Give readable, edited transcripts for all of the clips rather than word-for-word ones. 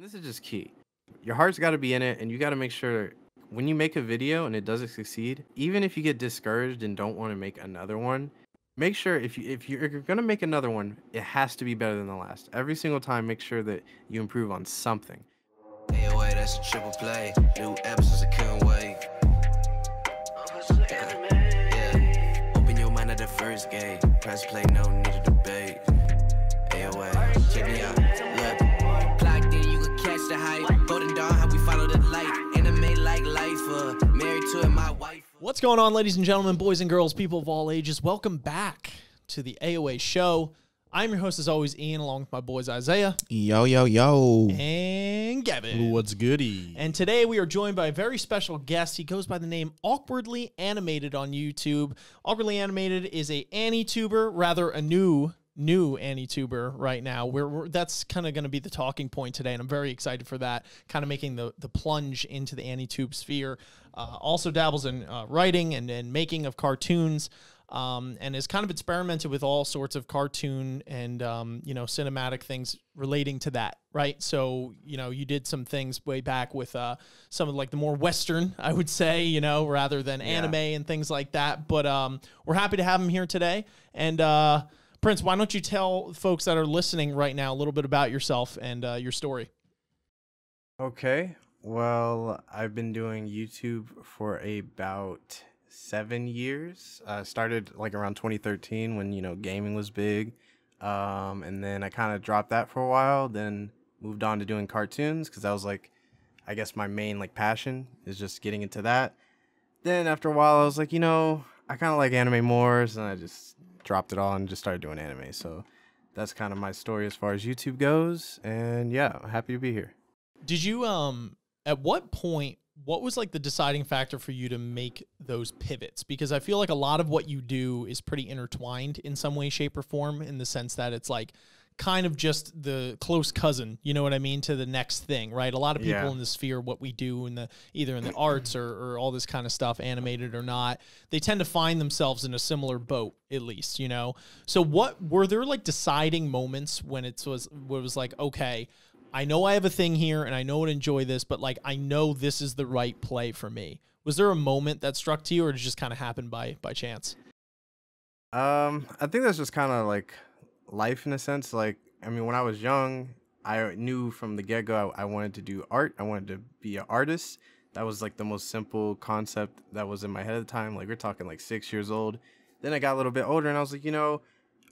And this is just key. Your heart's got to be in it, and you got to make sure when you make a video and it doesn't succeed, even if you get discouraged and don't want to make another one, make sure if you're gonna make another one, it has to be better than the last. Every single time, make sure that you improve on something. AoA, that's a triple play. New episodes, I couldn't wait. Yeah, open your mind at the first gate. Press play, no need to debate. AoA, check me out. Look, plugged in, you can catch the hype. Golden Dawn, how we follow the light. Anime like life, married to it, my wife. What's going on, ladies and gentlemen, boys and girls, people of all ages? Welcome back to the AoA show. I'm your host, as always, Ian, along with my boys Isaiah. Yo, yo, yo. And Gavin. What's goody? And today we are joined by a very special guest. He goes by the name Awkwardly Animated on YouTube. Awkwardly Animated is a Anituber, rather a new Anituber right now. That's kind of going to be the talking point today, and I'm very excited for that, kind of making the plunge into the Anitube sphere. Also dabbles in writing and making of cartoons, and has kind of experimented with all sorts of cartoon and cinematic things relating to that, right? So, you did some things way back with some of like the more Western, I would say, rather than anime and things like that. But we're happy to have him here today. And Prince, why don't you tell folks that are listening right now a little bit about yourself and your story? Okay, well, I've been doing YouTube for about 7 years. Started like around 2013 when, gaming was big. And then I kind of dropped that for a while, then moved on to doing cartoons because that was like, I guess my main passion is just getting into that. Then after a while, I was like, I kind of like anime more, so I just dropped it all and just started doing anime. So that's kind of my story as far as YouTube goes. And yeah, happy to be here. Did you, at what point, what was like the deciding factor for you to make those pivots? Because I feel like a lot of what you do is pretty intertwined in some way, shape, or form, in the sense that it's like kind of just the close cousin, you know what I mean, to the next thing, right? A lot of people in the sphere, what we do in the either in the arts or all this kind of stuff, animated or not, they tend to find themselves in a similar boat, at least, So what were there like deciding moments when it was like, okay, I know I have a thing here and I know I enjoy this, but like I know this is the right play for me. Was there a moment that struck to you, or did it just kind of happen by chance? I think that's just kind of like life in a sense. Like, I mean, when I was young, I knew from the get-go I wanted to do art. I wanted to be an artist. That was like the most simple concept that was in my head at the time. Like, we're talking like 6 years old. Then I got a little bit older and I was like,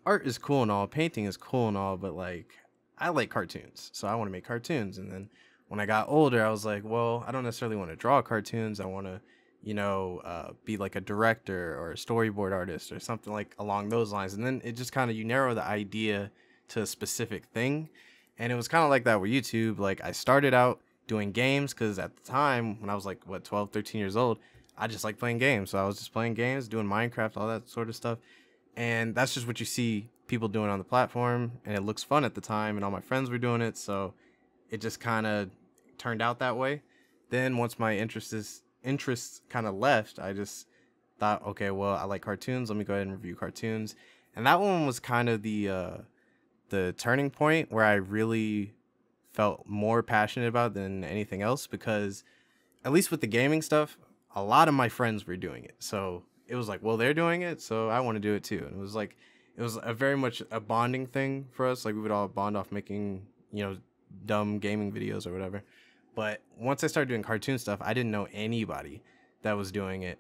art is cool and all, painting is cool and all, but like I like cartoons, so I want to make cartoons. And then when I got older, I was like, well, I don't necessarily want to draw cartoons. I want to be like a director or a storyboard artist or something like along those lines. And then it just kind of, you narrow the idea to a specific thing. And it was kind of like that with YouTube. Like, I started out doing games because at the time when I was like, 12, 13 years old, I just like playing games. So I was just playing games, doing Minecraft, all that sort of stuff. And that's just what you see people doing on the platform. And it looks fun at the time. And all my friends were doing it. So it just kind of turned out that way. Then once my interests kind of left, I just thought, okay, well, I like cartoons, let me go ahead and review cartoons. And that one was kind of the turning point where I really felt more passionate about than anything else, because at least with the gaming stuff, a lot of my friends were doing it. So it was like, well, they're doing it, so I want to do it too. And it was a very much a bonding thing for us. Like, we would all bond off making dumb gaming videos or whatever. But once I started doing cartoon stuff, I didn't know anybody that was doing it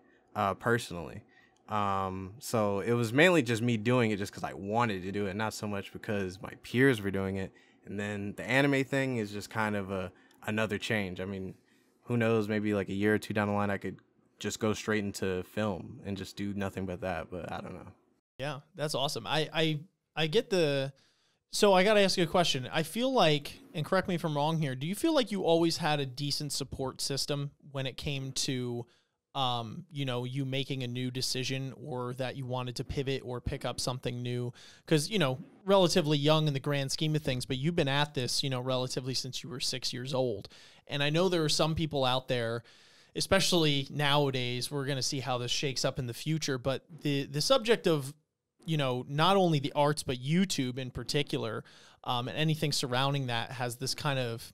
personally. So it was mainly just me doing it just because I wanted to do it, not so much because my peers were doing it. And then the anime thing is just kind of another change. I mean, who knows, maybe like a year or two down the line, I could just go straight into film and just do nothing but that. But I don't know. Yeah, that's awesome. I get the... So I got to ask you a question. I feel like, and correct me if I'm wrong here, do you feel like you always had a decent support system when it came to, you making a new decision, or that you wanted to pivot or pick up something new? Because, relatively young in the grand scheme of things, but you've been at this, relatively since you were 6 years old. And I know there are some people out there, especially nowadays, we're going to see how this shakes up in the future, but the subject of not only the arts, but YouTube in particular, and anything surrounding that has this kind of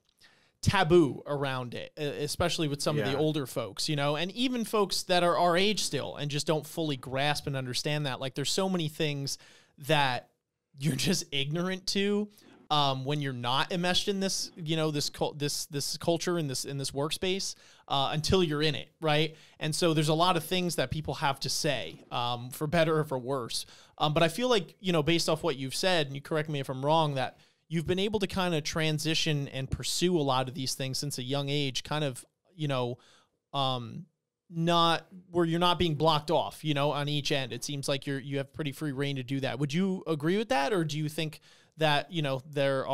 taboo around it, especially with some of the older folks, you know, and even folks that are our age still and just don't fully grasp and understand that. Like, there's so many things that you're just ignorant to when you're not enmeshed in this, you know, this culture in this workspace until you're in it, right? And so there's a lot of things that people have to say, for better or for worse. But I feel like, you know, based off what you've said, and you correct me if I'm wrong, that you've been able to kind of transition and pursue a lot of these things since a young age, kind of, you know, not where you're not being blocked off, you know, on each end. It seems like you have pretty free reign to do that. Would you agree with that? Or do you think that, you know, there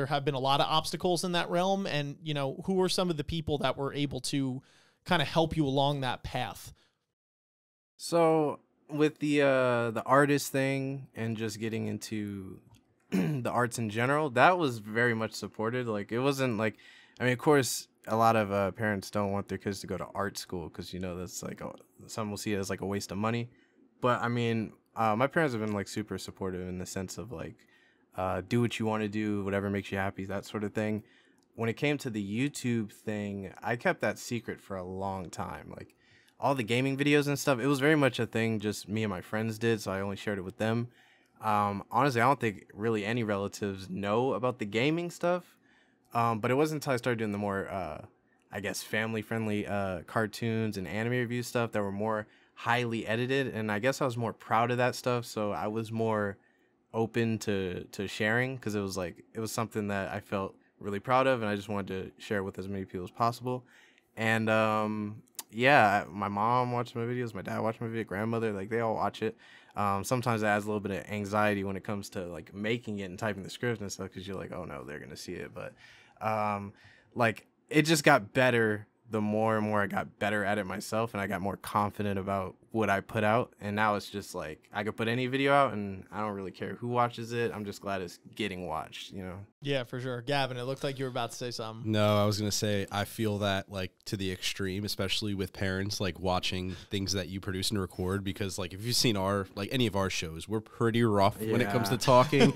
have been a lot of obstacles in that realm? And, you know, who are some of the people that were able to kind of help you along that path? So with the artist thing and just getting into the arts in general, that was very much supported. Like, it wasn't like, I mean, of course, a lot of parents don't want their kids to go to art school because, you know, that's like, some will see it as like a waste of money. But I mean, my parents have been like super supportive in the sense of like, do what you want to do, whatever makes you happy, that sort of thing. When it came to the YouTube thing, I kept that secret for a long time. Like, all the gaming videos and stuff, it was very much a thing just me and my friends did, so I only shared it with them. Honestly, I don't think really any relatives know about the gaming stuff. But it wasn't until I started doing the more, I guess, family-friendly cartoons and anime review stuff that were more highly edited. And I guess I was more proud of that stuff, so I was more open to sharing, because it was something that I felt really proud of, and I just wanted to share with as many people as possible. And yeah, my mom watched my videos, my dad watched my video, grandmother, like, they all watch it. Sometimes it adds a little bit of anxiety when it comes to like making it and typing the scripts and stuff, because you're like, oh no, they're gonna see it. But like, it just got better the more and more I got better at it myself, and I got more confident about what I put out. And now it's just like, I could put any video out and I don't really care who watches it. I'm just glad it's getting watched, you know? Yeah, for sure. Gavin, it looked like you were about to say something. No, I was going to say, I feel that like to the extreme, especially with parents, like watching things that you produce and record, because like, if you've seen any of our shows, we're pretty rough when it comes to talking.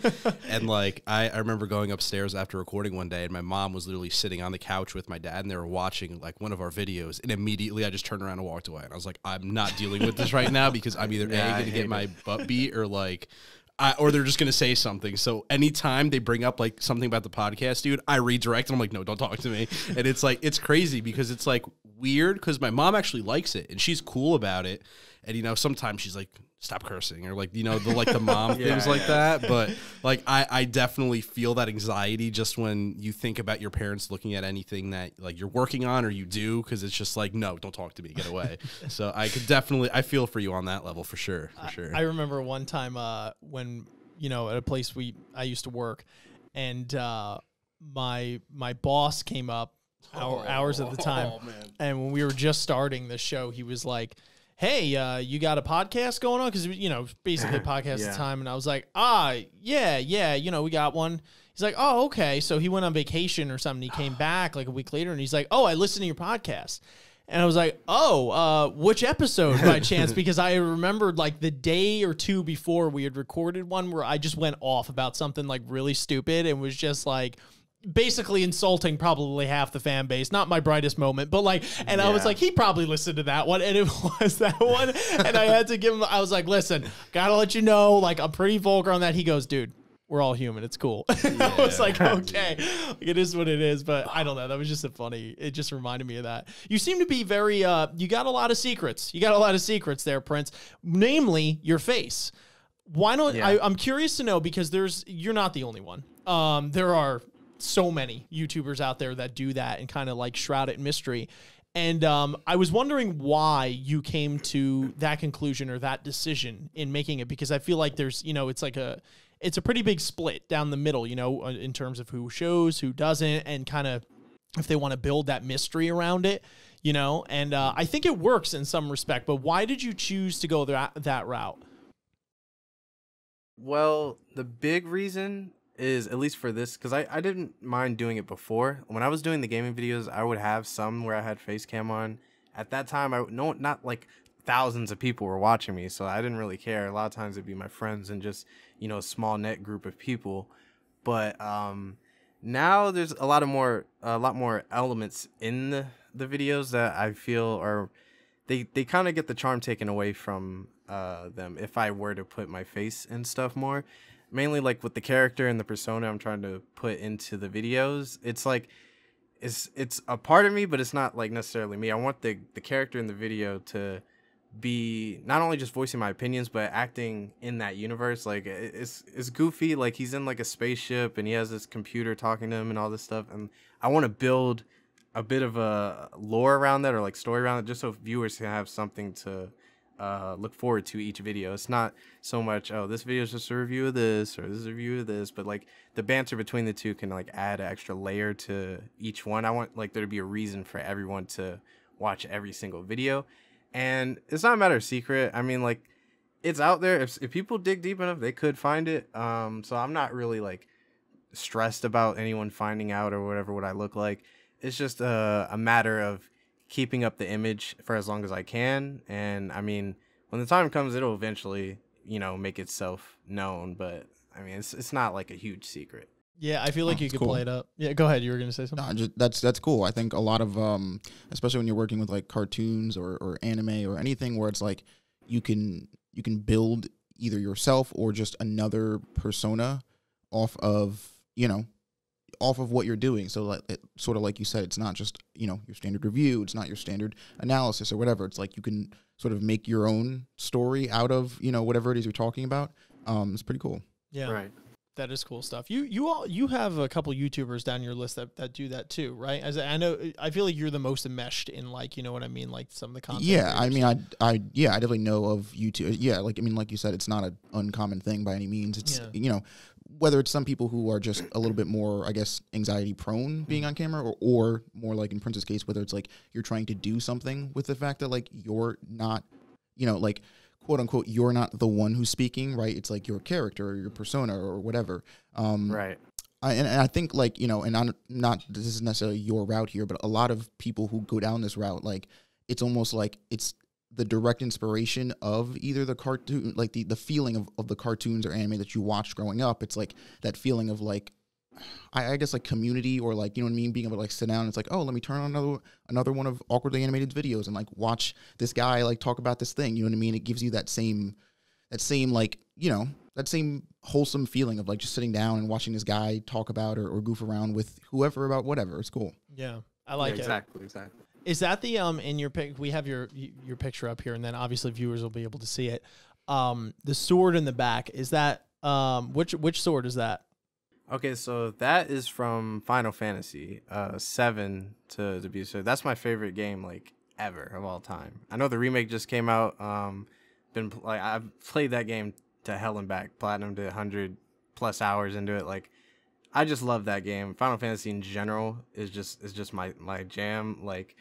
And like, I remember going upstairs after recording one day, and my mom was literally sitting on the couch with my dad, and they were watching like one of our videos, and immediately I just turned around and walked away. And I was like, I'm not dealing with this right now, because I'm either going to get my butt beat, or like, or they're just going to say something. So anytime they bring up like something about the podcast, dude, I redirect, and I'm like, no, don't talk to me. And it's like, it's crazy, because it's like weird, because my mom actually likes it and she's cool about it. And, you know, sometimes she's like, stop cursing, or like, you know, the mom things like that. But like, I definitely feel that anxiety just when you think about your parents looking at anything that like you're working on or you do, because it's just like, no, don't talk to me, get away. So I feel for you on that level, for sure. I remember one time when, you know, at a place I used to work, and my boss came up hours at the time, and when we were just starting the show, he was like, hey, you got a podcast going on? Because, you know, basically a podcast at the time. And I was like, yeah, you know, we got one. He's like, oh, okay. So he went on vacation or something. He came back like a week later, and he's like, oh, I listened to your podcast. And I was like, oh, which episode by chance? Because I remembered like the day or two before we had recorded one where I just went off about something like really stupid and was just like, basically insulting probably half the fan base. Not my brightest moment, but like, and I was like, he probably listened to that one, and it was that one. And I had to give him, I was like, listen, gotta let you know, like, I'm pretty vulgar on that. He goes, dude, we're all human, it's cool. I was like, okay, it is what it is. But I don't know, that was just it just reminded me of that. You seem to be very you got a lot of secrets. You got a lot of secrets there, Prince, namely your face. Why don't I'm curious to know, because you're not the only one. There are so many YouTubers out there that do that and kind of like shroud it in mystery. And I was wondering why you came to that conclusion or that decision in making it, because I feel like there's, you know, it's a pretty big split down the middle, you know, in terms of who shows, who doesn't, and kind of if they want to build that mystery around it, you know. And I think it works in some respect, but why did you choose to go that route? Well, the big reason is, at least for this, because I didn't mind doing it before. When I was doing the gaming videos, I would have some where I had face cam on. At that time, not like thousands of people were watching me, so I didn't really care. A lot of times it'd be my friends and just, you know, a small net group of people. But now there's a lot more elements in the videos that I feel are they kind of get the charm taken away from them if I were to put my face and stuff more. Mainly like with the character and the persona I'm trying to put into the videos. It's like it's a part of me, but it's not like necessarily me. I want the character in the video to be not only just voicing my opinions, but acting in that universe. Like it's goofy. Like he's in like a spaceship and he has this computer talking to him and all this stuff. And I want to build a bit of a lore around that, or like story around it, just so viewers can have something to look forward to each video. It's not so much, oh, this video is just a review of this, or this is a review of this, but like the banter between the two can like add an extra layer to each one. I want like there to be a reason for everyone to watch every single video. And it's not a matter of secret. I mean, like, it's out there. If people dig deep enough, they could find it. So I'm not really like stressed about anyone finding out or whatever what I look like. It's just a matter of keeping up the image for as long as I can. And I mean, when the time comes, it'll eventually, you know, make itself known. But I mean, it's not like a huge secret. Yeah, I feel like you could play it up. Yeah, go ahead. You were going to say something? No, that's cool. I think a lot of, especially when you're working with like cartoons or anime or anything where it's like you can build either yourself or just another persona off of, you know, off of what you're doing. So like sort of like you said, it's not just, you know, your standard review. It's not your standard analysis or whatever. It's like you can sort of make your own story out of, you know, whatever it is you're talking about. It's pretty cool. Yeah. Right. That is cool stuff. You have a couple YouTubers down your list that do that too, right? As I know, I feel like you're the most enmeshed in, like, you know what I mean, like some of the content. Yeah, I mean, I definitely know of YouTube. Yeah, like I mean, like you said, it's not an uncommon thing by any means. It's you know, whether it's some people who are just a little bit more, I guess, anxiety prone being on camera, or more like in Prince's case, whether it's like you're trying to do something with the fact that like you're not, you know, like, quote unquote, you're not the one who's speaking, right? It's like your character or your persona or whatever. Right. And I think, like, you know, and I'm not, this is necessarily your route here, but a lot of people who go down this route, like, it's almost like it's the direct inspiration of either the cartoon, like the feeling of the cartoons or anime that you watched growing up. It's like that feeling of like, I guess like community, or like, you know what I mean, being able to like sit down and it's like, oh, let me turn on another one of awkwardly animated videos and like watch this guy like talk about this thing, you know what I mean? It gives you that same like, you know, that same wholesome feeling of like just sitting down and watching this guy talk about or goof around with whoever about whatever. It's cool. Yeah, I like it. Exactly. Is that the in your pic? We have your picture up here, and then obviously viewers will be able to see it. The sword in the back, is that which sword is that? Okay, so that is from Final Fantasy 7 to be specific. That's my favorite game like ever of all time. I know the remake just came out. I've played that game to hell and back, platinumed it 100+ hours into it. Like, I just love that game. Final Fantasy in general is just my jam. Like,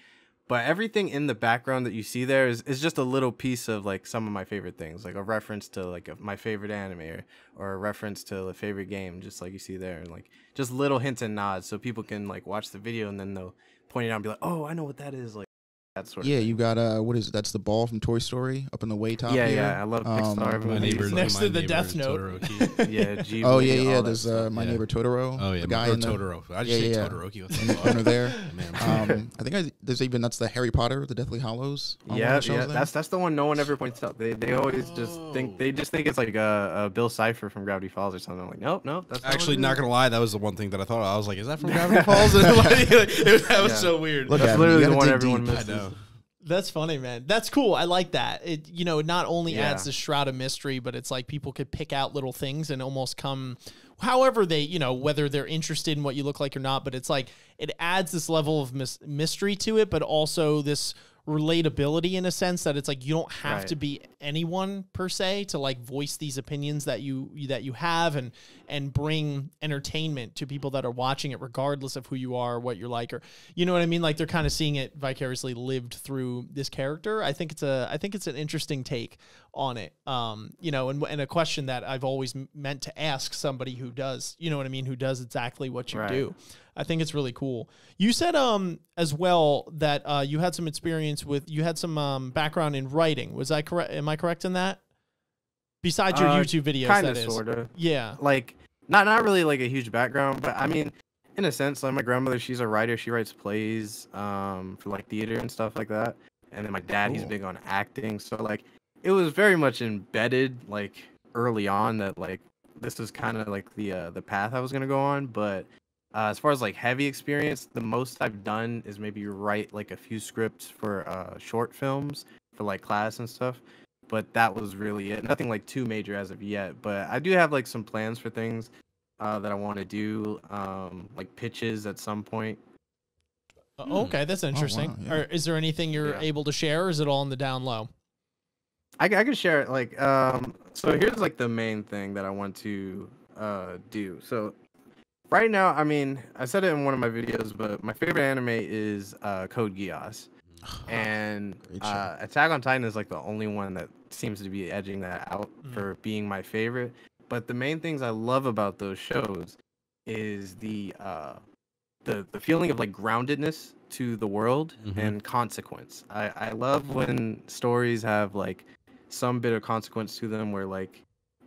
but everything in the background that you see there is just a little piece of like some of my favorite things, like a reference to like my favorite anime or a reference to a favorite game, just like you see there, and like just little hints and nods so people can like watch the video and then they'll point it out and be like, oh, I know what that is. Like, that sort of thing. You got what is it? That's the ball from Toy Story up in the way top. Yeah, I love Pixar. My neighbor next to the Death Note. Yeah, Ghibli, oh yeah. all There's that my neighbor Totoro. Oh yeah, the guy or in the, Totoro. I just say Todoroki. What's in the corner there. Man. I think there's even that's the Harry Potter, the Deathly Hallows. Yeah. That's the one no one ever points out. They always just think it's like a Bill Cipher from Gravity Falls or something. I'm like, nope. That's actually not gonna lie. That was the one thing that I thought. I was like, is that from Gravity Falls? That was so weird. Look, that's literally the one everyone deep. misses. I know. That's funny, man. That's cool. I like that. It, you know, not only adds the shroud of mystery, but it's like people could pick out little things and almost come, however they, you know, whether they're interested in what you look like or not. But it's like it adds this level of mystery to it, but also this relatability in a sense that it's like you don't have to be anyone per se to like voice these opinions that you have and bring entertainment to people that are watching it regardless of who you are or what you're like, or you know what I mean, like they're kind of seeing it vicariously lived through this character. I think it's an interesting take on it, you know, and a question that I've always meant to ask somebody who does, you know what I mean, who does exactly what you do. I think it's really cool. You said as well that you had some experience with, you had some background in writing. Was I correct? Am I correct in that? Besides your YouTube videos, kind that of, is. sort of. Yeah. Like not really like a huge background, but I mean, In a sense, like my grandmother, she's a writer. She writes plays for like theater and stuff like that. And then my dad, he's Cool. big on acting. So like it was very much embedded like early on that like this was kind of like the path I was gonna go on. But as far as like heavy experience, the most I've done is maybe write like a few scripts for short films for like class and stuff. But that was really it. Nothing like too major as of yet. But I do have like some plans for things that I want to do, like pitches at some point. Okay, that's interesting. wow, yeah. Or is there anything you're Yeah. able to share, or is it all in the down low? I can share it. Like, so here's like the main thing that I want to do. So right now, I mean, I said it in one of my videos, but my favorite anime is Code Geass. And Great show. Attack on Titan is like the only one that seems to be edging that out Mhm. for being my favorite. But the main things I love about those shows is the feeling of like groundedness to the world Mhm. and consequence. I love when stories have like some bit of consequence to them where like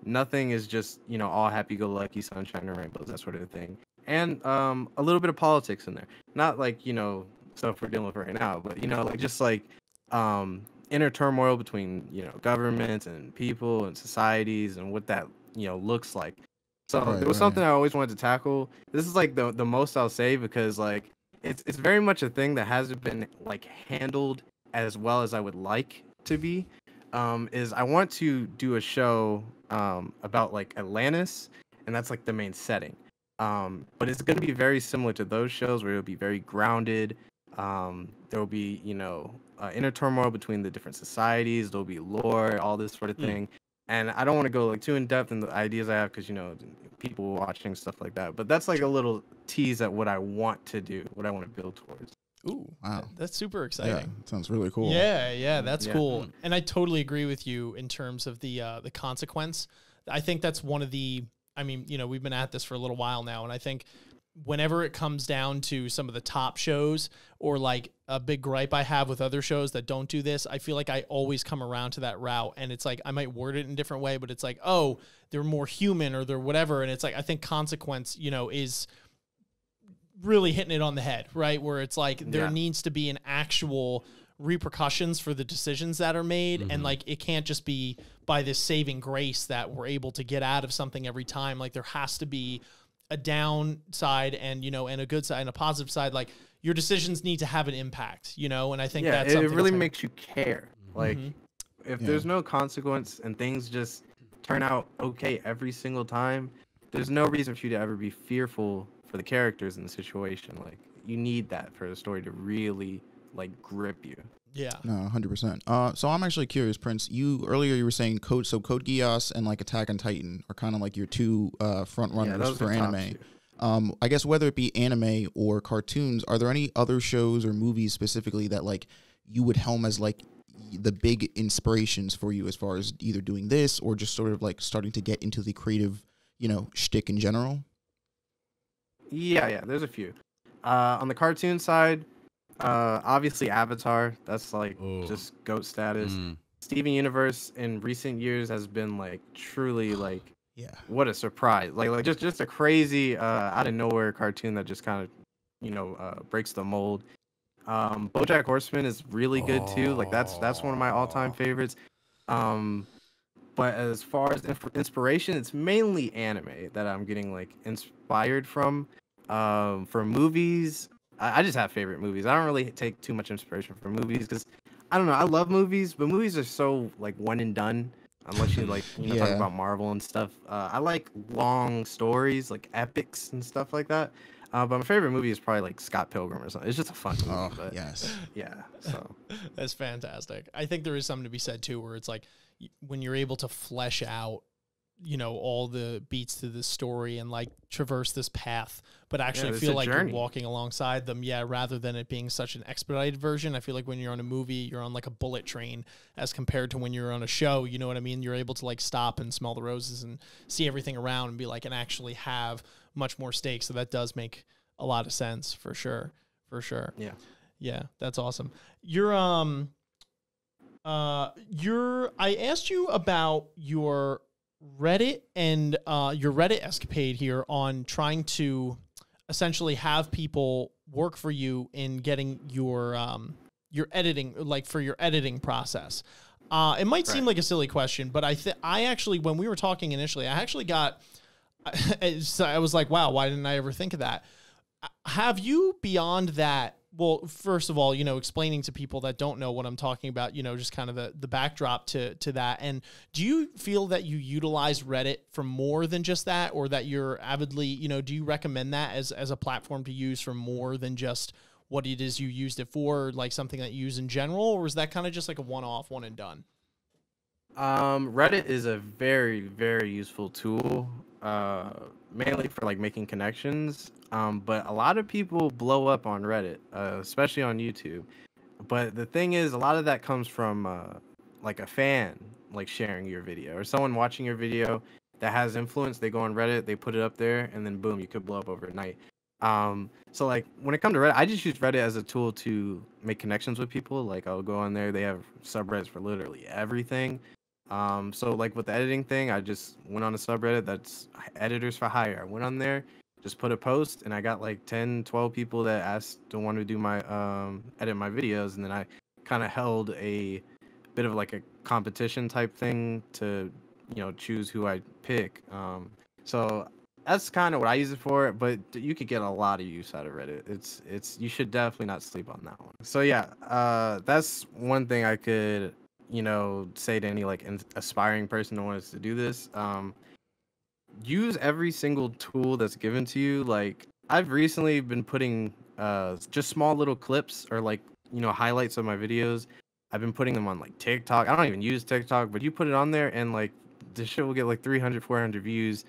nothing is just, you know, all happy go lucky, sunshine and rainbows, that sort of thing. And a little bit of politics in there. Not like, you know, stuff we're dealing with right now, but you know, like just like inner turmoil between, you know, governments and people and societies and what that, you know, looks like. So Right, it was right. something I always wanted to tackle. This is like the most I'll say because like it's very much a thing that hasn't been like handled as well as I would like to be. Is I want to do a show about like Atlantis, and that's like the main setting. But it's gonna be very similar to those shows where it'll be very grounded. There will be, you know, inner turmoil between the different societies. There'll be lore, all this sort of thing. And I don't want to go like too in depth in the ideas I have because, you know, people watching stuff like that. But that's like a little tease at what I want to do, what I want to build towards. Ooh, Wow. that's super Yeah, exciting. sounds really cool. Yeah, that's Yeah. cool. And I totally agree with you in terms of the consequence. I think that's one of the, I mean, you know, we've been at this for a little while now, and I think whenever it comes down to some of the top shows or like a big gripe I have with other shows that don't do this, I feel like I always come around to that route. And it's like I might word it in a different way, but it's like, oh, they're more human or they're whatever. And it's like I think consequence, you know, is really hitting it on the head, right? Where it's like there Yeah. needs to be an actual repercussions for the decisions that are made, and like it can't just be by this saving grace that we're able to get out of something every time. Like there has to be a downside and, you know, and a good side and a positive side. Like your decisions need to have an impact, you know, and I think Yeah, that's it something really that's- makes you care. Like, if Yeah. there's no consequence and things just turn out okay every single time, there's no reason for you to ever be fearful for the characters in the situation. Like, you need that for the story to really like grip you. yeah. No, 100%. So I'm actually curious, Prince. Earlier you were saying Code Geass and like Attack on Titan are kind of like your two front runners those for are top anime. two. I guess whether it be anime or cartoons, are there any other shows or movies specifically that like you would helm as like the big inspirations for you as far as either doing this or just sort of like starting to get into the creative, you know, shtick in general? Yeah, there's a few. On the cartoon side, obviously Avatar. That's like Oh. just GOAT status. Mm. Steven Universe in recent years has been like truly like Yeah. what a surprise. Like just a crazy out of nowhere cartoon that just kind of, you know, breaks the mold. BoJack Horseman is really good too. Like that's one of my all-time favorites. But as far as inspiration, it's mainly anime that I'm getting like inspired from. For movies, I just have favorite movies. I don't really take too much inspiration from movies because I don't know. I love movies, but movies are so like one and done. Unless you like, you know, talk Yeah. about Marvel and stuff. I like long stories, like epics and stuff like that. But my favorite movie is probably like Scott Pilgrim or something. It's just a fun movie. Oh, but yes. yeah. So That's fantastic. I think there is something to be said too, where it's like when you're able to flesh out, you know, all the beats to this story and like traverse this path, but actually it's feel a like journey. you're walking alongside them. Yeah. Rather than it being such an expedited version. I feel like when you're on a movie, you're on like a bullet train as compared to when you're on a show, you know what I mean? You're able to like stop and smell the roses and see everything around and be like, and actually have much more stakes. So that does make a lot of sense for sure. For sure. yeah. Yeah, that's awesome. I asked you about your Reddit and your Reddit escapade here on trying to essentially have people work for you in getting your editing, like for your editing process? It might seem like a silly question, but I actually, when we were talking initially, I actually got, I was like, wow, why didn't I ever think of that? Have you, beyond that, well, first of all, you know, explaining to people that don't know what I'm talking about, you know, just kind of the backdrop to that. And do you feel that you utilize Reddit for more than just that, or that you're avidly, you know, do you recommend that as a platform to use for more than just what it is you used it for, like something that you use in general, or is that kind of just like a one-off, one and done? Reddit is a very, very useful tool, mainly for like making connections. But a lot of people blow up on Reddit, especially on YouTube. But the thing is, a lot of that comes from like a fan like sharing your video, or someone watching your video that has influence. They go on Reddit, they put it up there, and then boom, you could blow up overnight. So like when it comes to Reddit, I just use Reddit as a tool to make connections with people. Like I'll go on there, they have subreddits for literally everything. So like with the editing thing, I just went on a subreddit that's editors for hire. I went on there, just put a post, and I got like 10, 12 people that asked to want to do my edit my videos, and then I kind of held a bit of like a competition type thing to, you know, choose who I pick. So that's kind of what I use it for, but you could get a lot of use out of Reddit. It's you should definitely not sleep on that one. So yeah, that's one thing I could, you know, say to any like aspiring person who wants to do this. Use every single tool that's given to you. Like I've recently been putting just small little clips or like, you know, highlights of my videos. I've been putting them on like TikTok. I don't even use TikTok, but you put it on there and like the shit will get like 300, 400 views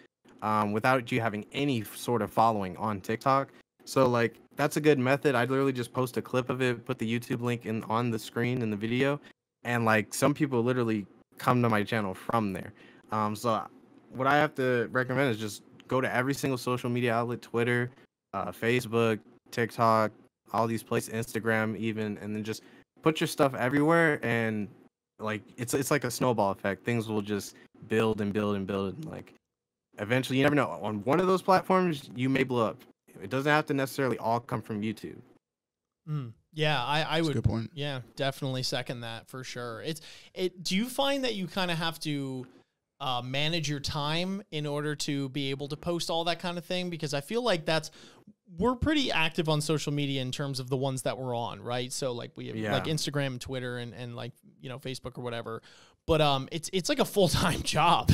without you having any sort of following on TikTok. So like that's a good method. I'd literally just post a clip of it, put the YouTube link in on the screen in the video, and like some people literally come to my channel from there. So what I have to recommend is just go to every single social media outlet, Twitter, Facebook, TikTok, all these places, Instagram even, and then just put your stuff everywhere. And like it's like a snowball effect. Things will just build and build and build. And like eventually, you never know. On one of those platforms, you may blow up. It doesn't have to necessarily all come from YouTube. Yeah, I would. Good point. Yeah, definitely second that for sure. Do you find that you kind of have to manage your time in order to be able to post all that kind of thing? Because I feel like we're pretty active on social media in terms of the ones that we're on, right? So like we have like Instagram and Twitter and like, you know, Facebook or whatever. But it's like a full-time job.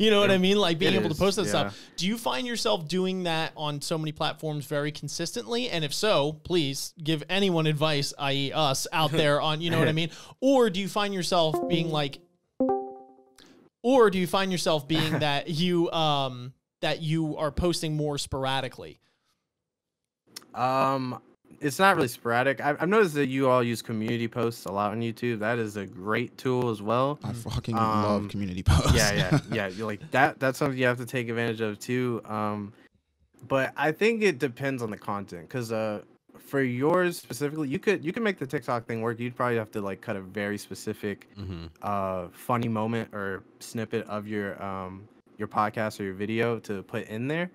You know what I mean? Like being able to post that stuff. Do you find yourself doing that on so many platforms very consistently? And if so, please give anyone advice, i.e. us out there on, you know what I mean? Or do you find yourself being like, that you are posting more sporadically? It's not really sporadic. I've noticed that you all use community posts a lot on YouTube. That is a great tool as well. I fucking love community posts. Yeah. You're like that. That's something you have to take advantage of too. But I think it depends on the content, because for yours specifically, you can make the TikTok thing work. You'd probably have to like cut a very specific funny moment or snippet of your podcast or your video to put in there.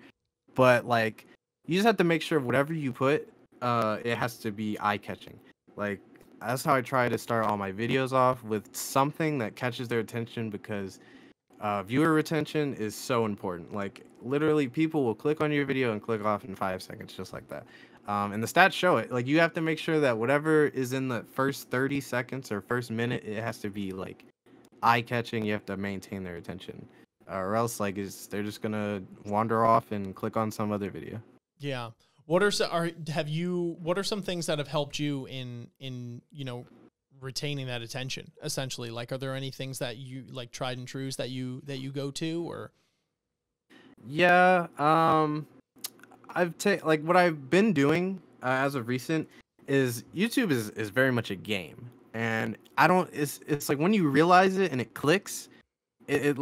But like you just have to make sure whatever you put, it has to be eye-catching. Like that's how I try to start all my videos off, with something that catches their attention, because viewer retention is so important. Like literally people will click on your video and click off in 5 seconds, just like that. And the stats show it. Like you have to make sure that whatever is in the first 30 seconds or first minute, it has to be like eye-catching. You have to maintain their attention, or else like they're just gonna wander off and click on some other video. Yeah. What are some things that have helped you in you know, retaining that attention essentially? Like, are there any things that you like tried and trues that you go to, or? Yeah. Like what I've been doing as of recent is YouTube is very much a game, and it's like when you realize it and it clicks, it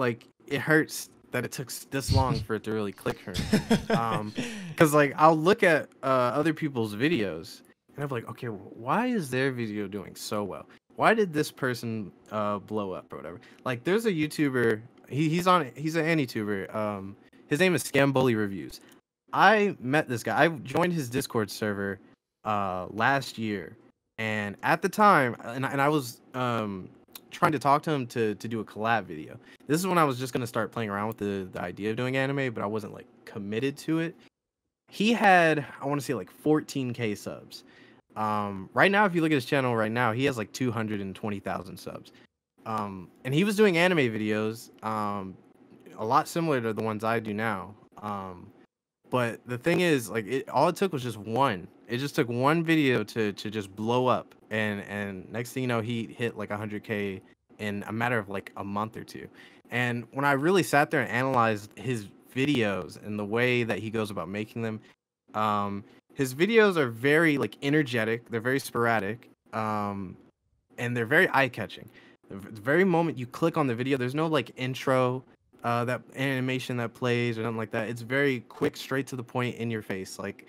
hurts that it took this long for it to really click for me. Because like I'll look at other people's videos and I'm like, okay, why is their video doing so well? Why did this person blow up or whatever? Like there's a YouTuber, he's an Anituber. His name is Scam Bully Reviews. I met this guy. I joined his Discord server last year, and at the time, and I was trying to talk to him to do a collab video. This is when I was just gonna start playing around with the idea of doing anime, but I wasn't like committed to it. He had, I want to say, like 14K subs. Right now, if you look at his channel right now, he has like 220,000 subs. And he was doing anime videos, a lot similar to the ones I do now. But the thing is, like, all it took was just one. It just took one video to just blow up, and next thing you know, he hit like 100K in a matter of like a month or two. And when I really sat there and analyzed his videos and the way that he goes about making them, his videos are very like energetic. They're very sporadic, and they're very eye-catching. The very moment you click on the video, there's no like intro, that animation that plays or something like that. It's very quick, straight to the point, in your face. Like,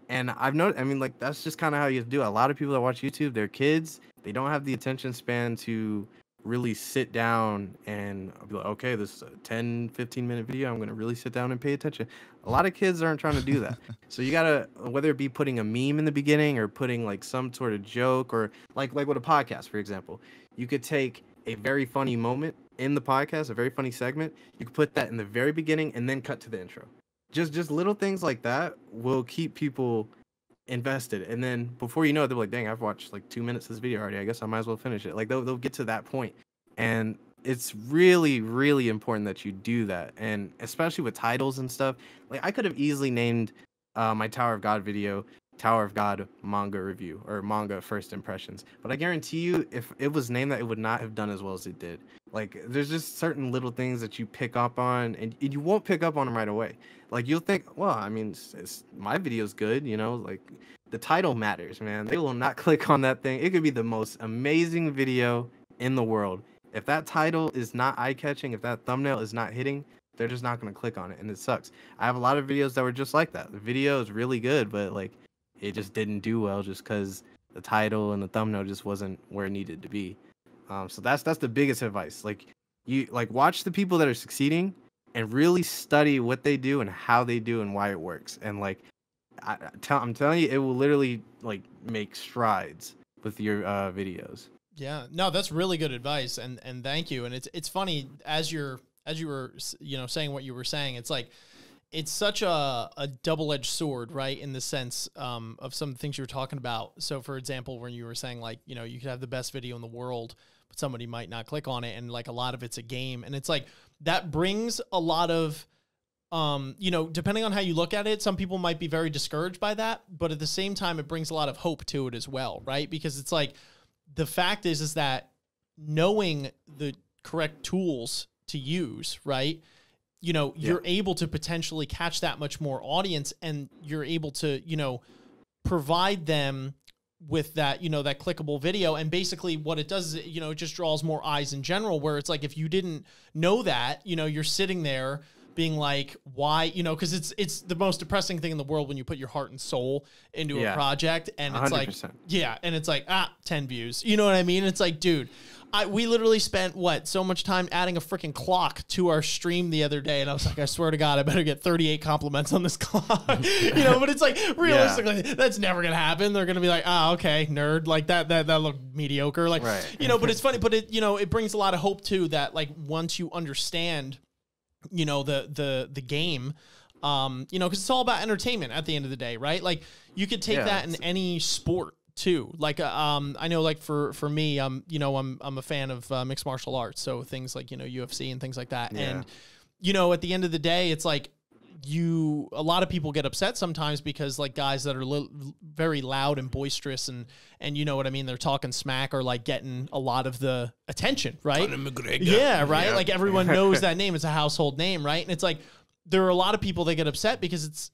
and I've noticed, I mean, like, that's just kind of how you do it. A lot of people that watch YouTube, they're kids. They don't have the attention span to really sit down and be like, okay, this is a 10, 15-minute video. I'm going to really sit down and pay attention. A lot of kids aren't trying to do that. So you got to, whether it be putting a meme in the beginning or putting like some sort of joke, or like with a podcast, for example, you could take a very funny moment in the podcast, a very funny segment. You could put that in the very beginning and then cut to the intro. Just little things like that will keep people invested. And then before you know it, they're like, dang, I've watched like 2 minutes of this video already. I guess I might as well finish it. Like they'll get to that point. And it's really, really important that you do that. And especially with titles and stuff, like I could have easily named my Tower of God video Tower of God manga review or manga first impressions. But I guarantee you, if it was named that, it would not have done as well as it did. Like, there's just certain little things that you pick up on, and you won't pick up on them right away. Like, you'll think, well, I mean, my video's good, you know? Like, the title matters, man. They will not click on that thing. It could be the most amazing video in the world. If that title is not eye-catching, if that thumbnail is not hitting, they're just not going to click on it, and it sucks. I have a lot of videos that were just like that. The video is really good, but, like, it just didn't do well just because the title and the thumbnail just wasn't where it needed to be. So that's the biggest advice. Like, you watch the people that are succeeding and really study what they do and how they do and why it works. And like, I'm telling you, it will literally like make strides with your videos. Yeah, no, that's really good advice, and thank you. And it's funny as you were saying what you were saying. It's like, it's such a double-edged sword, right? In the sense of some things you were talking about. So, for example, when you were saying like, you know, you could have the best video in the world, but somebody might not click on it, and like a lot of it's a game, and it's like that brings a lot of, depending on how you look at it, some people might be very discouraged by that, but at the same time, it brings a lot of hope to it as well, right? Because it's like, the fact is that knowing the correct tools to use, right? You know, you're able to potentially catch that much more audience, and you're able to, provide them with that, that clickable video. And basically what it does is, it just draws more eyes in general, where it's like, if you didn't know that, you're sitting there being like, why, because it's the most depressing thing in the world when you put your heart and soul into a project, and it's 100%. like, and it's like, 10 views. You know what I mean? It's like, dude, we literally spent so much time adding a freaking clock to our stream the other day, and I was like, I swear to God, I better get 38 compliments on this clock. But it's like, realistically, that's never gonna happen. They're gonna be like, okay, nerd, like that looked mediocre, like, right. But it's funny, but it brings a lot of hope too, that like once you understand, the game, because it's all about entertainment at the end of the day, right? Like, you could take that in any sport too. Like, I know, like for me, I'm a fan of mixed martial arts, so things like UFC and things like that. And at the end of the day, it's like, a lot of people get upset sometimes because like guys that are very loud and boisterous and you know what I mean, they're talking smack, or like getting a lot of the attention, right? Yeah, right. Yeah. Like, everyone knows that name. It's a household name, right? And it's like, there are a lot of people that get upset because it's,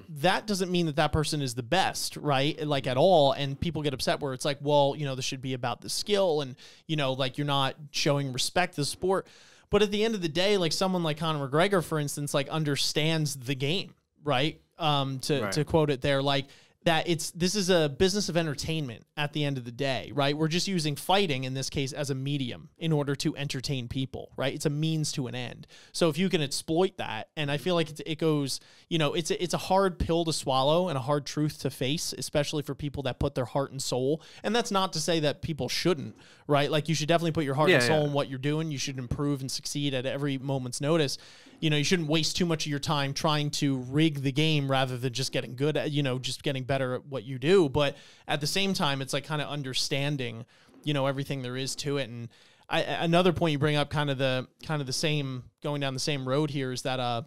that doesn't mean that person is the best, right? Like, at all. And people get upset where it's like, well, this should be about the skill, and, like, you're not showing respect to the sport. But at the end of the day, like, someone like Conor McGregor, for instance, like, understands the game, right? To quote it there, like, that this is a business of entertainment at the end of the day, right? We're just using fighting in this case as a medium in order to entertain people, right? It's a means to an end. So if you can exploit that, and I feel like it goes, you know, it's a hard pill to swallow and a hard truth to face, especially for people that put their heart and soul. And that's not to say that people shouldn't, right? Like you should definitely put your heart and soul in what you're doing. You should improve and succeed at every moment's notice. You know, you shouldn't waste too much of your time trying to rig the game rather than just getting good at, you know, just getting better at what you do. But at the same time, it's like kind of understanding, you know, everything there is to it. And another point you bring up, kind of the same, going down the same road here, is that,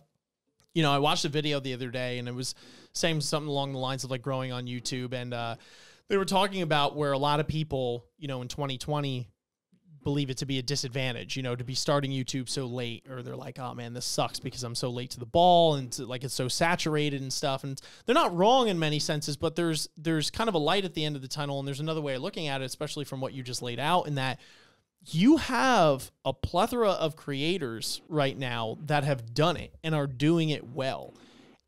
you know, I watched a video the other day and it was saying something along the lines of like growing on YouTube. And they were talking about where a lot of people, you know, in 2020 believe it to be a disadvantage, you know, to be starting YouTube so late, or they're like, oh man, this sucks because I'm so late to the ball, and like it's so saturated and stuff. And they're not wrong in many senses, but there's kind of a light at the end of the tunnel, and there's another way of looking at it, especially from what you just laid out, in that you have a plethora of creators right now that have done it and are doing it well.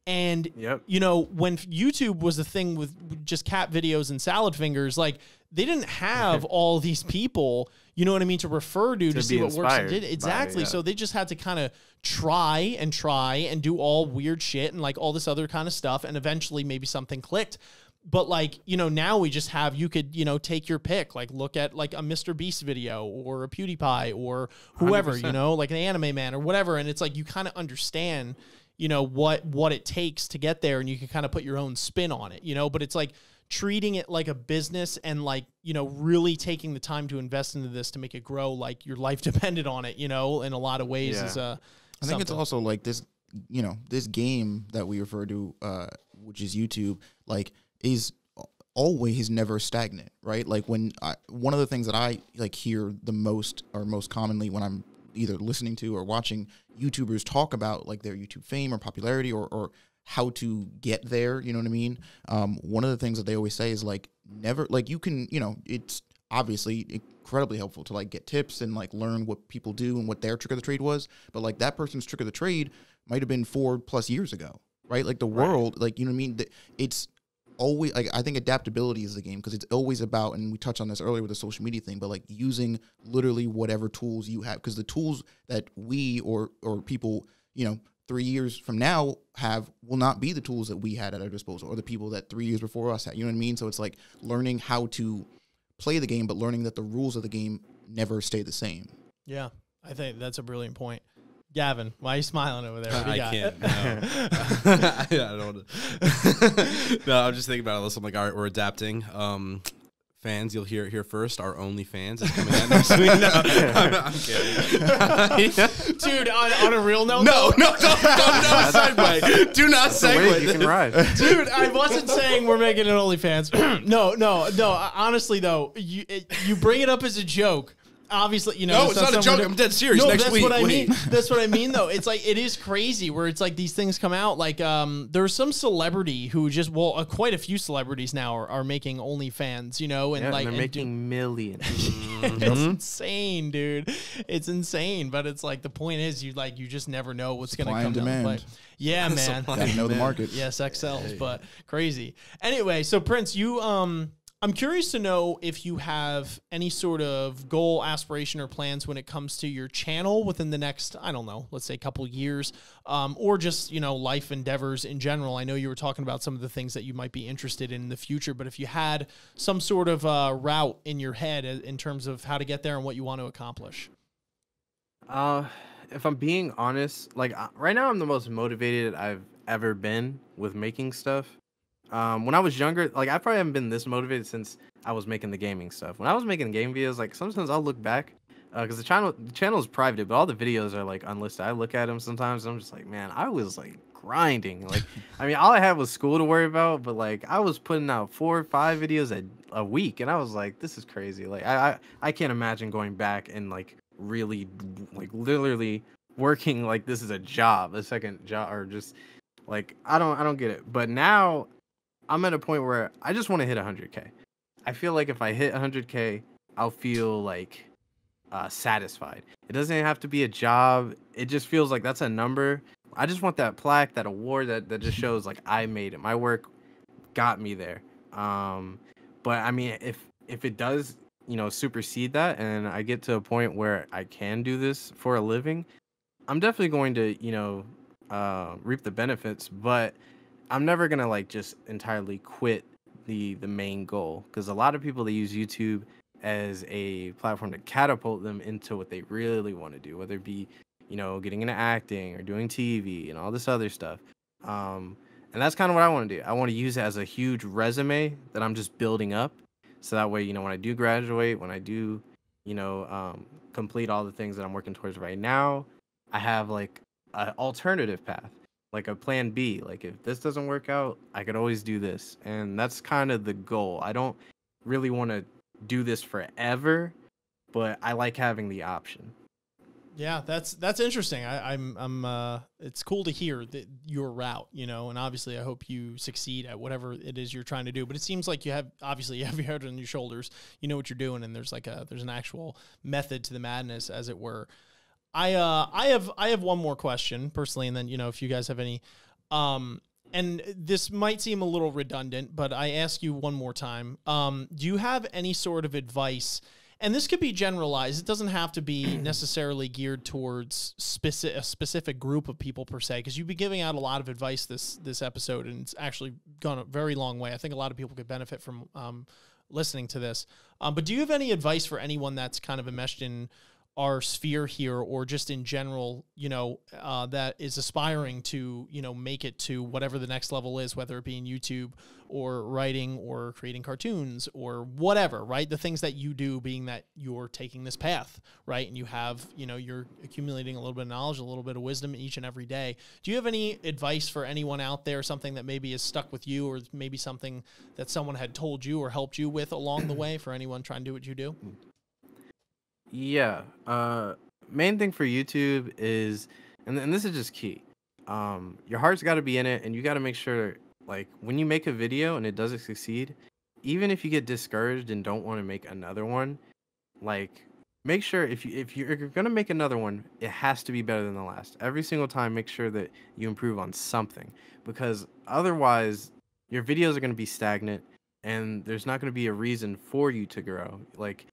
And, you know, when YouTube was the thing with just cat videos and salad fingers, like they didn't have all these people, you know what I mean, to refer to see what works and did. Exactly. So they just had to kind of try and do all weird shit and like all this other kind of stuff. And eventually maybe something clicked. But like, you know, now we just have, you could, you know, take your pick, like look at like a Mr. Beast video or a PewDiePie or whoever, 100%. You know, like an Anime Man or whatever. And it's like, you kind of understand, you know, what it takes to get there, and you can kind of put your own spin on it, you know, but it's like treating it like a business and like, you know, really taking the time to invest into this to make it grow, like your life depended on it, you know, in a lot of ways is I think it's also like this, you know, this game that we refer to, which is YouTube, like is always never stagnant, right? Like when one of the things that I like hear the most or most commonly when I'm either listening to or watching YouTubers talk about like their YouTube fame or popularity or how to get there, you know what I mean? One of the things that they always say is like never, like you can, you know, it's obviously incredibly helpful to like get tips and like learn what people do and what their trick of the trade was. But like that person's trick of the trade might have been 4+ years ago, right? Like the world, like, you know what I mean? It's always like, I think adaptability is the game, because it's always about, and we touched on this earlier with the social media thing, but like using literally whatever tools you have, because the tools that we or people, you know, 3 years from now have will not be the tools that we had at our disposal, or the people that 3 years before us had, you know what I mean? So it's like learning how to play the game, but learning that the rules of the game never stay the same. Yeah, I think that's a brilliant point. Gavin, why are you smiling over there? What do you got? Can't. No. I don't want to. No, I'm just thinking about this. I'm like, all right, we're adapting. Fans, you'll hear it here first. Our OnlyFans is coming out next week. No, I'm kidding. Dude, on a real note, no, don't segue. Do not segue. You can ride. Dude, I wasn't saying we're making an OnlyFans. No. Honestly, though, you bring it up as a joke. Obviously, you know. No, it's not a joke. I'm dead serious. No, next that's week. What I mean. That's what I mean, though. It's like, it is crazy where it's like these things come out. Like, there's some celebrity who just, quite a few celebrities now are making OnlyFans, you know, and like they're making millions. It's insane, dude. It's insane. But it's like, the point is, you just never know what's going to come down the play. Yeah, man. Gotta know the market. Yes, XLs, but crazy. Anyway, so Prince, you I'm curious to know if you have any sort of goal, aspiration, or plans when it comes to your channel within the next, I don't know, let's say a couple years, or just, you know, life endeavors in general. I know you were talking about some of the things that you might be interested in the future, but if you had some sort of route in your head in terms of how to get there and what you want to accomplish. If I'm being honest, like right now I'm the most motivated I've ever been with making stuff. When I was younger, like I probably haven't been this motivated since I was making the gaming stuff. When I was making game videos, like sometimes I'll look back, because the channel is private, but all the videos are like unlisted. I look at them sometimes and I'm just like, man, I was like grinding. Like, I mean, all I had was school to worry about, but like I was putting out 4 or 5 videos a week, and I was like, this is crazy. Like I can't imagine going back and like really like literally working like this is a job, a second job, or just like I don't get it. But now I'm at a point where I just want to hit 100K. I feel like if I hit 100K, I'll feel like satisfied. It doesn't have to be a job. It just feels like that's a number. I just want that plaque, that award that just shows like I made it. My work got me there. But I mean, if it does, supersede that, and I get to a point where I can do this for a living, I'm definitely going to, reap the benefits. But I'm never gonna like just entirely quit the main goal, because a lot of people, they use YouTube as a platform to catapult them into what they really want to do, whether it be, getting into acting or doing TV and all this other stuff. And that's kind of what I want to do. I want to use it as a huge resume that I'm just building up. So that way, when I do graduate, when I do, complete all the things that I'm working towards right now, I have like an alternative path, like a plan B. Like if this doesn't work out, I could always do this. And that's kind of the goal. I don't really want to do this forever, but I like having the option. Yeah, that's interesting. I'm it's cool to hear that your route, and obviously I hope you succeed at whatever it is you're trying to do. But it seems like you have your head on your shoulders. You know what you're doing, and there's an actual method to the madness, as it were. I have one more question personally, and then if you guys have any, and this might seem a little redundant, but I ask you one more time. Do you have any sort of advice? And this could be generalized. It doesn't have to be necessarily geared towards a specific group of people per se, because you've been giving out a lot of advice this episode, and it's actually gone a very long way. I think a lot of people could benefit from listening to this. But do you have any advice for anyone that's kind of enmeshed in our sphere here, or just in general, that is aspiring to, make it to whatever the next level is, whether it be in YouTube or writing or creating cartoons or whatever, right? The things that you do, being that you're taking this path, right? And you have, you're accumulating a little bit of knowledge, a little bit of wisdom each and every day. Do you have any advice for anyone out there, something that maybe is stuck with you, or maybe something that someone had told you or helped you with along the way, for anyone trying to do what you do? Yeah. Main thing for YouTube is, and this is just key. Your heart's got to be in it, and you got to make sure, like, when you make a video and it doesn't succeed, even if you get discouraged and don't want to make another one, like, make sure if you're gonna make another one, it has to be better than the last. Every single time, make sure that you improve on something, because otherwise, your videos are gonna be stagnant, and there's not gonna be a reason for you to grow. Like,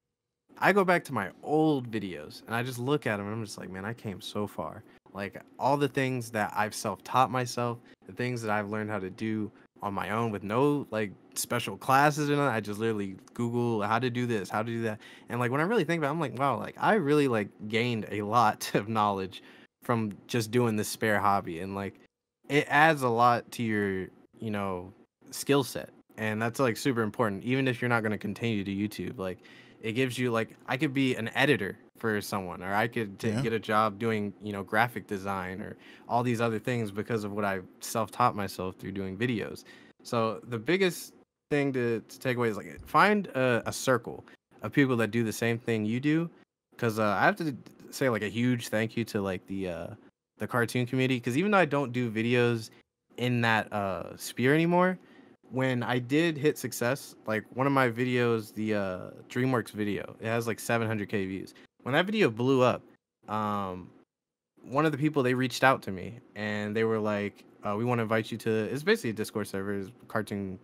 I go back to my old videos and I just look at them and I'm just like, man, I came so far. Like, all the things that I've self-taught myself, the things that I've learned how to do on my own with no like special classes and all, I just literally Google how to do this, how to do that. And like, when I really think about it, I'm like, wow, like I really like gained a lot of knowledge from just doing this spare hobby. And like, it adds a lot to your, skill set. And that's like super important, even if you're not going to continue to YouTube. Like, it gives you, like, I could be an editor for someone, or I could get a job doing, graphic design or all these other things because of what I've self-taught myself through doing videos. So the biggest thing to take away is, like, find a circle of people that do the same thing you do. Because I have to say, like, a huge thank you to, like, the cartoon community. Because even though I don't do videos in that sphere anymore, when I did hit success, like one of my videos, the DreamWorks video, it has like 700K views. When that video blew up, one of the people, they reached out to me and they were like, we want to invite you to, it's basically a Discord server, it's cartoon,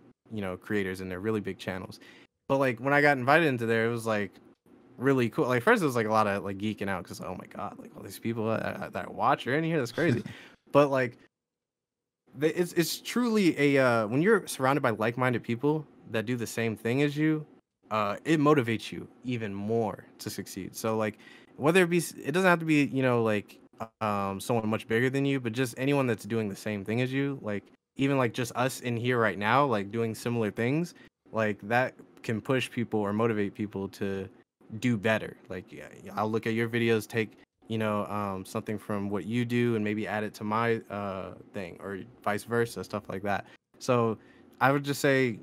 creators, and they're really big channels. But like, when I got invited into there, it was like really cool. Like, first it was like a lot of like geeking out, because, oh my God, like all these people that I watch are in here, that's crazy. But like, it's truly a when you're surrounded by like-minded people that do the same thing as you, it motivates you even more to succeed. So like, whether it doesn't have to be like someone much bigger than you, but just anyone that's doing the same thing as you, like even like just us in here right now, like doing similar things, like that can push people or motivate people to do better. Like, yeah, I'll look at your videos, take something from what you do and maybe add it to my thing, or vice versa, stuff like that. So I would just say,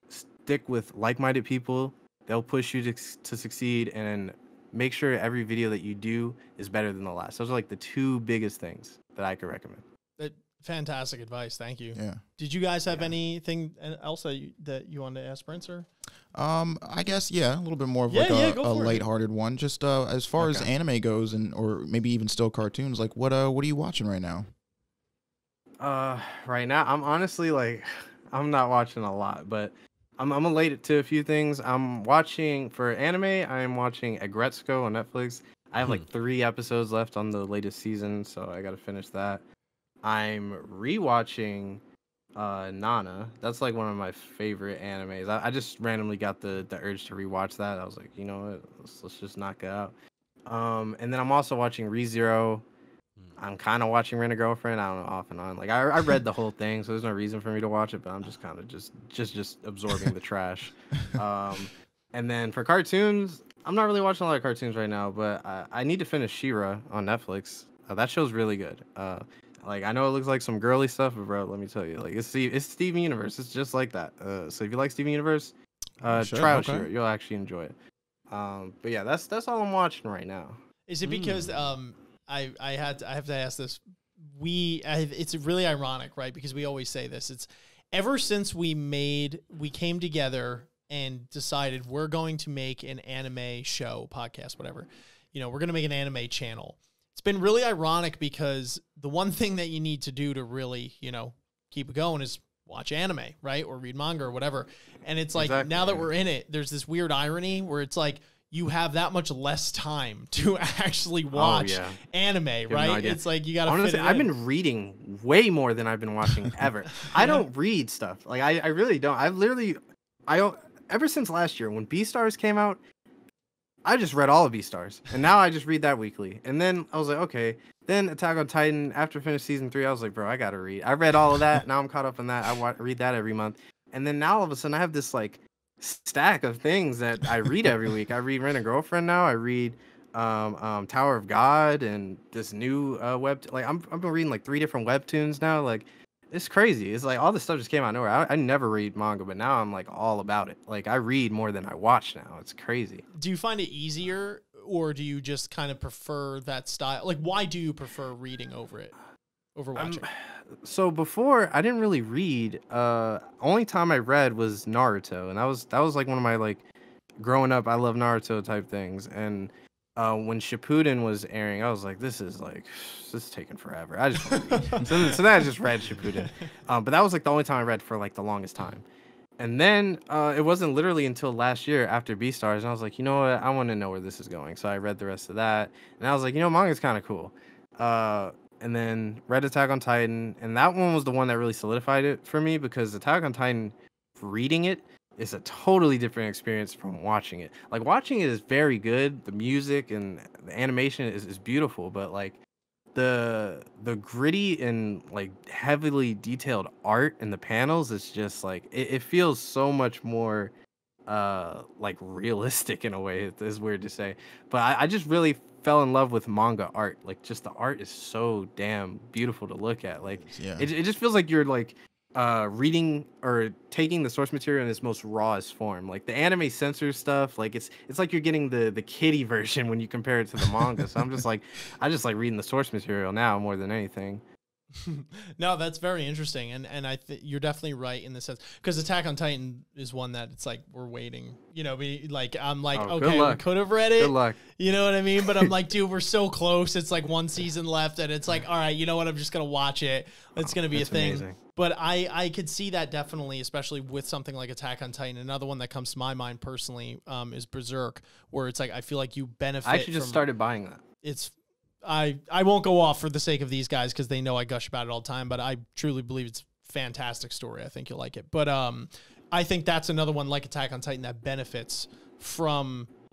stick with like-minded people. They'll push you to succeed, and make sure every video that you do is better than the last. Those are like the two biggest things that I could recommend. Fantastic advice. Thank you. Yeah. Did you guys have anything else that you wanted to ask Prince, or? I guess, a little bit more of a lighthearted one. Just as far as anime goes, or maybe even still cartoons, like what are you watching right now? Right now, I'm honestly like I'm not watching a lot, but I'm related to a few things. I'm watching for anime. I am watching Agretsuko on Netflix. I have like 3 episodes left on the latest season, so I gotta finish that. I'm rewatching Nana. That's like one of my favorite animes. I just randomly got the urge to rewatch that. I was like, you know what, let's just knock it out. And then I'm also watching ReZero. I'm kind of watching Rent a Girlfriend. I don't know, off and on. Like I read the whole thing, so there's no reason for me to watch it. But I'm just kind of just absorbing the trash. And then for cartoons, I'm not really watching a lot of cartoons right now, but I need to finish She-Ra on Netflix. That show's really good. Like I know it looks like some girly stuff, but bro, let me tell you, like it's Steven Universe. It's just like that. So if you like Steven Universe, try out She-Ra. You'll actually enjoy it. But yeah, that's all I'm watching right now. Is it because I have to ask this? It's really ironic, right? Because we always say this. It's ever since we came together and decided we're going to make an anime show, podcast, whatever. You know, we're going to make an anime channel. It's been really ironic because the one thing that you need to do to really, you know, keep it going is watch anime, right? Or read manga or whatever. And it's like, now that we're in it, there's this weird irony where it's like, you have that much less time to actually watch anime, right? No, it's like you got to fit it in. I've been reading way more than I've been watching ever. I don't read stuff. Like I really don't. Ever since last year when Beastars came out, I just read all of Beastars, and now I just read that weekly. And then I was like, okay. Then Attack on Titan. After I finished season 3, I was like, bro, I gotta read. I read all of that. Now I'm caught up in that. I read that every month. And then now all of a sudden I have this like stack of things that I read every week. I read Rent a Girlfriend now. I read Tower of God and this new I've been reading like 3 different webtoons now. Like it's crazy. It's like all this stuff just came out of nowhere. I never read manga, but now I'm like all about it. Like I read more than I watch now. It's crazy. Do you find it easier, or do you just kind of prefer that style? Like, why do you prefer reading over watching? So before I didn't really read. Only time I read was Naruto, and that was like one of my like growing up. I love Naruto type things, and when Shippuden was airing, I was like, this is taking forever. I just want to read. so then I just read Shippuden. But that was like the only time I read for like the longest time. And then it wasn't literally until last year after Beastars, and I was like, you know what? I want to know where this is going. So I read the rest of that, and I was like, you know, manga's kind of cool. And then read Attack on Titan, and that one was the one that really solidified it for me because Attack on Titan, reading it is a totally different experience from watching it. Like watching it is very good. The music and the animation is beautiful, but like the gritty and like heavily detailed art in the panels is just like it feels so much more like realistic in a way. It's weird to say, but I just really fell in love with manga art. Like just the art is so damn beautiful to look at. Like it just feels like you're like reading or taking the source material in its most rawest form. Like the anime censor stuff, like it's like you're getting the kiddie version when you compare it to the manga. So I just like reading the source material now more than anything. No, that's very interesting, and I think you're definitely right in the sense because Attack on Titan is one that it's like we're waiting. You know, I'm like, okay, we could have read it. Good luck. You know what I mean? But I'm like, dude, we're so close. It's like 1 season left, and it's like, all right, you know what? I'm just gonna watch it. It's gonna be a thing. Amazing. But I could see that definitely, especially with something like Attack on Titan. Another one that comes to my mind personally is Berserk, where it's like I feel like you benefit. I actually just started buying that. I won't go off for the sake of these guys because they know I gush about it all the time, but I truly believe it's a fantastic story. I think you'll like it. But I think that's another one like Attack on Titan that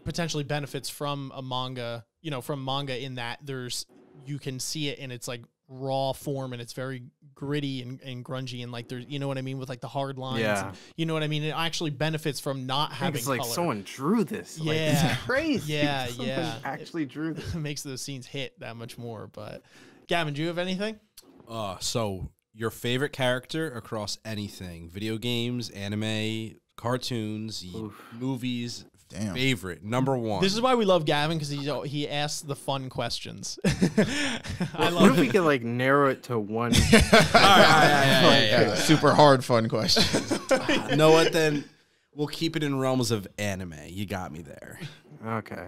potentially benefits from a manga, you know, from manga in that you can see it in its like raw form and it's very gritty and grungy and like there's, you know what I mean, with like the hard lines. Yeah. And, you know what I mean? It actually benefits from not having it's like color. someone drew this. Yeah. Like, it's crazy. Yeah, someone actually drew this. It makes those scenes hit that much more. But Gavin, do you have anything? So your favorite character across anything, video games, anime, cartoons, movies, Damn. Favorite, number one. This is why we love Gavin, because he asks the fun questions. I love what if we could like narrow it to one? Super hard fun question. You know what? Then we'll keep it in realms of anime. You got me there. Okay.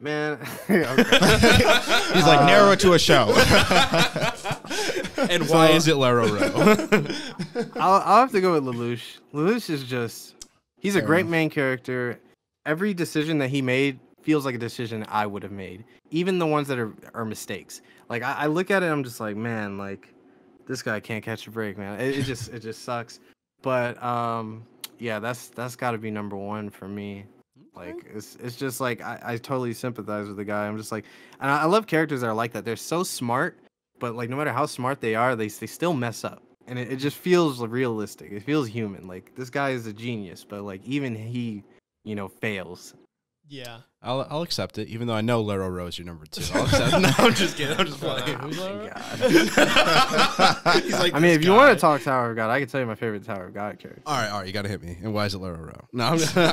Man. He's like narrow it to a show. And why is it Leroro? I'll have to go with Lelouch. Lelouch is just he's a great main character. Every decision that he made feels like a decision I would have made, even the ones that are mistakes. Like I look at it, I'm just like, man, like this guy can't catch a break, man. It just sucks. But yeah, that's got to be number one for me. Like it's just like I totally sympathize with the guy. I'm just like, and I love characters that are like that. They're so smart, but like no matter how smart they are, they still mess up, and it just feels realistic. It feels human. Like this guy is a genius, but like even he, fails. Yeah. I'll accept it, even though I know Leroro is your number 2. I'll accept it. No, I'm just kidding. I'm just playing. Oh my God. He's like, I mean, this if you guy. want to talk Tower of God, I can tell you my favorite Tower of God character. All right, you got to hit me. And why is it Leroro? No,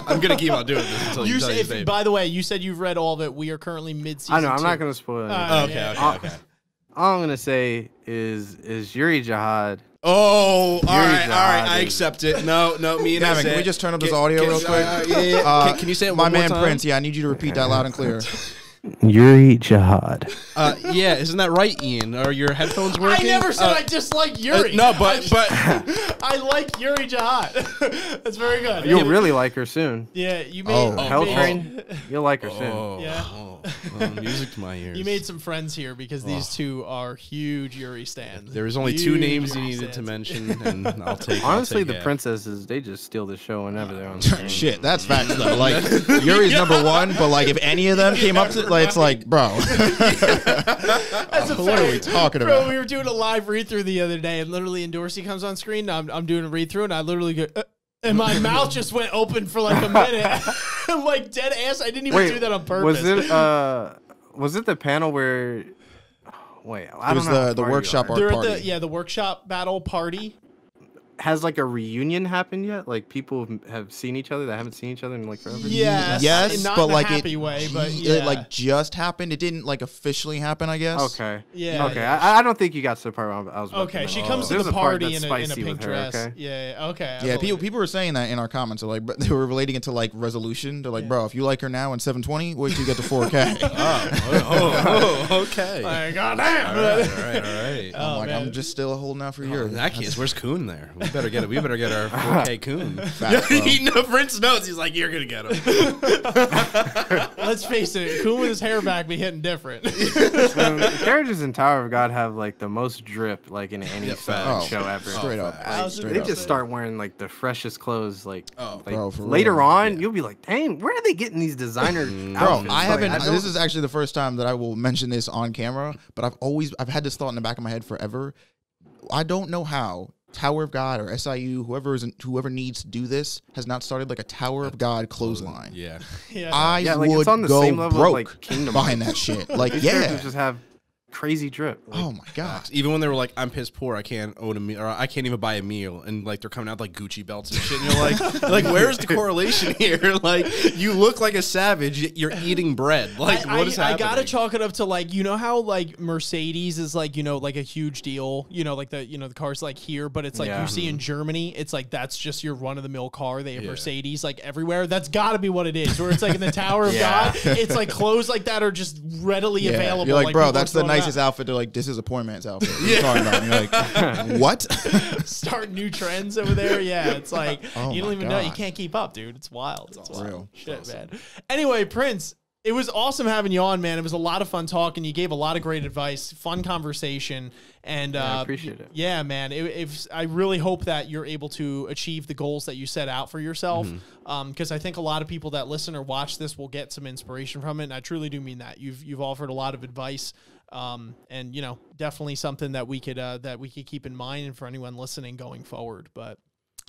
I'm gonna keep on doing this until you tell your name. By the way, you said you've read all of it. We are currently mid-season. I know. I'm 2. not gonna spoil it. Okay. All I'm gonna say is Yuri Jihad. Oh, all right. Jihad I is- accept it. No, me and Gavin, I can we just turn up this audio real quick? Can you say it My one more man time? Prince, yeah, I need you to repeat that loud and clear. Yuri Jihad. Yeah, isn't that right, Ian? Are your headphones I working? never said I dislike Yuri. No, but I like Yuri Jihad. That's very good. You'll really like her soon. Yeah, you made. Oh. you Hell made- Train. You'll like her soon. Oh, Yeah. music to my ears. You made some friends here because these two are huge Yuri stands. There was only 2 Huge names you Yuri needed to stands. mention, and I'll take. Honestly, I'll take the half. princesses, they just steal the show whenever they're on screen. Shit, that's facts though. Like Yuri's number 1, but like if any of them came up to, like, it's like, bro, That's a what are we fact. talking Bro, about? we were doing a live read through the other day, and literally Endorsey comes on screen. And I'm doing a read through, and I literally go, and my mouth just went open for like a minute. I'm like dead ass. I didn't even do that on purpose. Was it the panel where? Wait, I It was don't know. how the far you workshop are. art They're party. at the workshop battle party. Has like a reunion happened yet? Like people have seen each other that haven't seen each other in like forever. Yes, Yes, not but in a like happy way, but yeah. it like just happened. It didn't like officially happen, I guess. Okay. Yeah, Okay. yeah. I don't think you got to the part where I was. Okay, she Oh. comes to There's the a part party that's in a spicy pink with her, dress. okay? Yeah, okay. I Yeah, believe people were saying that in our comments. They're like, but they were relating it to like resolution. They're like, bro, if you like her now in 720, wait till you get to 4K. Okay. Like, goddamn. All right. Oh, I'm like, man. I'm just still holding out for In yours. that case, where's Coon there? We better get it. We better get our 4K Coon. Facts, bro. He knows, Prince knows. He's like, you're gonna get him. Let's face it, Coon with his hair back be hitting different. The characters in Tower of God have like the most drip like in any facts. show ever. Straight up. Like, Straight they up. just start wearing like the freshest clothes. Like, Bro, for later real. on, you'll be like, dang, where are they getting these designer Bro, outfits? I haven't. Like, This is actually the first time that I will mention this on camera, but I've had this thought in the back of my head forever. I don't know how Tower of God or SIU, whoever needs to do this, has not started like a Tower of God clothesline. Yeah. Yeah. I Yeah, like, would it's on the go same level of, broke like, Kingdom behind Hearts. that shit. Like, these yeah. characters just have crazy drip. Like, Oh my god. Even when they were like, I'm piss poor, I can't own a meal, or I can't even buy a meal, and like they're coming out with, like Gucci belts and shit, and you're like, where's the correlation here? Like, you look like a savage, yet you're eating bread. Like, what is I happening? gotta chalk it up to like, you know how like Mercedes is like, like a huge deal, like the cars like here, but it's like Yeah. you see in Germany, it's like that's just your run of the mill car. They have Yeah. Mercedes like everywhere. That's gotta be what it is. Where it's like in the Tower of Yeah. God, it's like clothes like that are just readily Yeah. available. You're like, bro, people are that's the throwing them nicest out. outfit. They're like, this is a poor man's outfit. What are you talking about? And you're like, what? Start new trends over there. Yeah, it's like Oh you don't my even know. You God. can't keep up, dude. It's wild. It's wild. real. Shit, man. Anyway, Prince, it was awesome having you on, man. It was a lot of fun talking. You gave a lot of great advice, fun conversation, and I appreciate it. Yeah, man. I really hope that you're able to achieve the goals that you set out for yourself, Mm-hmm. because I think a lot of people that listen or watch this will get some inspiration from it. And I truly do mean that. You've offered a lot of advice. And definitely something that we could keep in mind, and for anyone listening going forward. But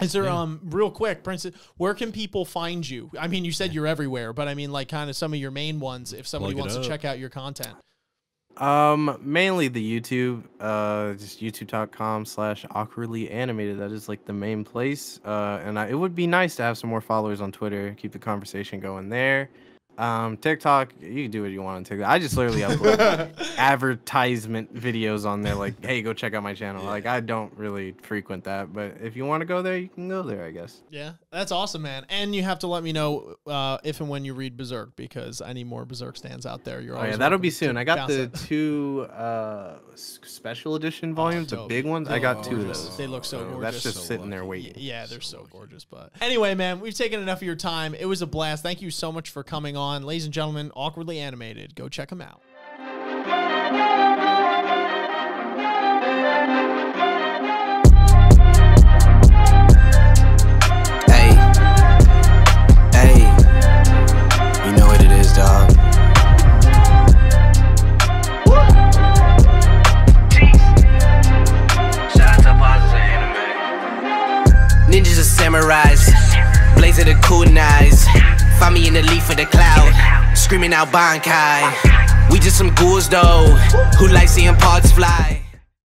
is there real quick, Prince, where can people find you? I mean, you said you're everywhere, but I mean, like, kind of some of your main ones if somebody Plug it wants to up. check out your content. Mainly the YouTube, just youtube.com/awkwardly animated. That is like the main place. And it would be nice to have some more followers on Twitter, keep the conversation going there. TikTok, you can do what you want on TikTok. I just literally upload advertisement videos on there, like, hey, go check out my channel. Like, I don't really frequent that, but if you want to go there, you can go there, I guess. Yeah, that's awesome, man. And you have to let me know if and when you read Berserk, because I need more Berserk stands out there. You're always that'll welcome be soon. to I got bounce the it. 2 special edition volumes, the dope. big ones. I got 2 of Gorgeous. those. They look so gorgeous. That's just So sitting there lucky. waiting. Yeah, they're so gorgeous. But anyway, man, we've taken enough of your time. It was a blast. Thank you so much for coming on. Ladies and gentlemen, Awkwardly Animated. Go check them out. Hey, hey, you know what it is, dog. Ninjas are samurais, blazing the kunais. Find me in the leaf of the cloud, screaming out Bankai. We just some ghouls though, who like seeing parts fly.